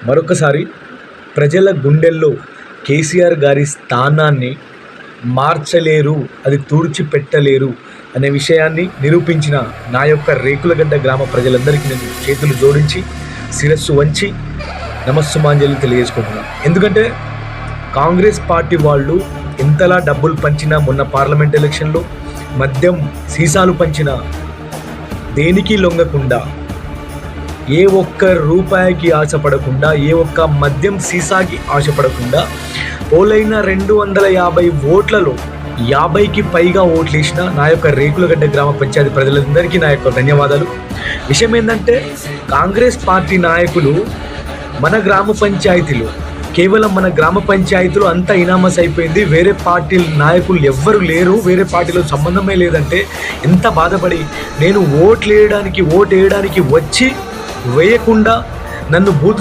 మరొకసారి ప్రజల గుండెల్లో కేసీఆర్ గారి స్థానాన్ని మార్చలేరు, అది తుడిచిపెట్టలేరు అనే విషయాన్ని నిరూపించిన నా యొక్క రేకులగడ్డ గ్రామ ప్రజలందరికీ నేను చేతులు జోడించి శిరస్సు వంచి నమస్సుమాంజలి తెలియజేసుకుంటున్నాను. ఎందుకంటే కాంగ్రెస్ పార్టీ వాళ్ళు ఎంతలా డబ్బులు పంచినా, మొన్న పార్లమెంట్ ఎలక్షన్లో మద్యం సీసాలు పంచినా దేనికి లొంగకుండా, ఏ ఒక్క రూపాయికి ఆశపడకుండా, ఏ ఒక్క మద్యం సీసాకి ఆశపడకుండా పోలైన 250 ఓట్లలో 50కి పైగా ఓట్లు వేసిన నా యొక్క రేకులగడ్డ గ్రామ పంచాయతీ ప్రజలందరికీ నా యొక్క ధన్యవాదాలు. విషయం ఏంటంటే కాంగ్రెస్ పార్టీ నాయకులు మన గ్రామ పంచాయతీలో, కేవలం మన గ్రామ పంచాయతీలో అంతా ఇనామస్ అయిపోయింది, వేరే పార్టీ నాయకులు ఎవ్వరు లేరు, వేరే పార్టీలో సంబంధమే లేదంటే ఎంత బాధపడి నేను ఓటు వేయడానికి వచ్చి వేయకుండా నన్ను బూత్లో